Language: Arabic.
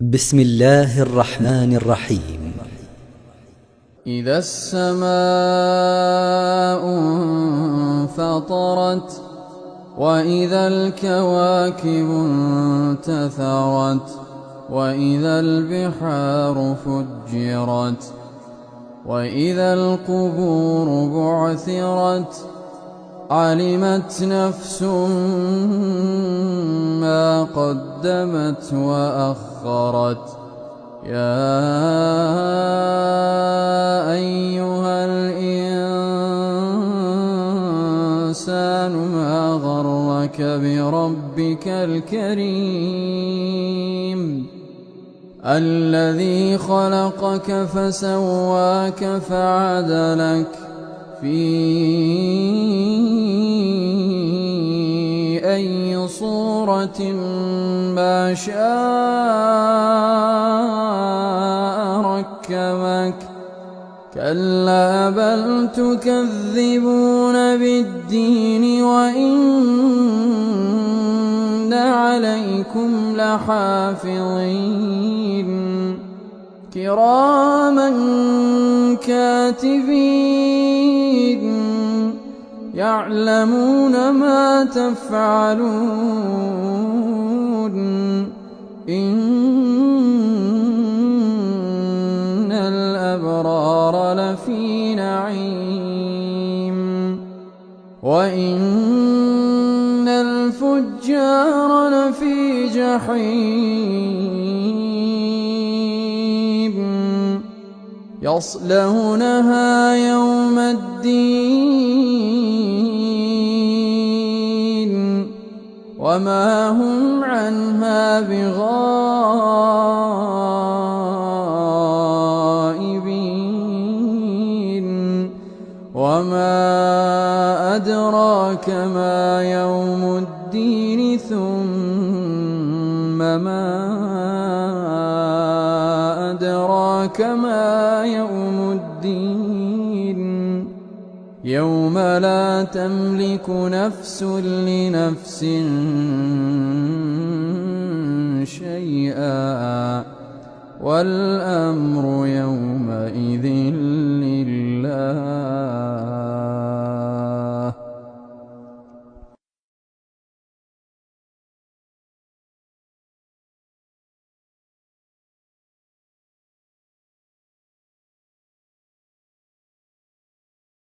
بسم الله الرحمن الرحيم. إذا السماء انفطرت وإذا الكواكب انتثرت وإذا البحار فجرت وإذا القبور بعثرت علمت نفس ما قدمت وأخرت يا أيها الإنسان ما غرك بربك الكريم الذي خلقك فسواك فعدلك في أي صورة ما شاء ركبك كلا بل تكذبون بالدين وإن عليكم لحافظين كراما كاتبين يعلمون ما تفعلون إن الأبرار لفي نعيم وإن الفجار لفي جحيم يصلونها يوم الدين وما هم عنها بغائبين وما أدراك ما يوم الدين ثم ما أدراك ما يوم الدين يوم لا تملك نفس لنفس شيئا والأمر يومئذ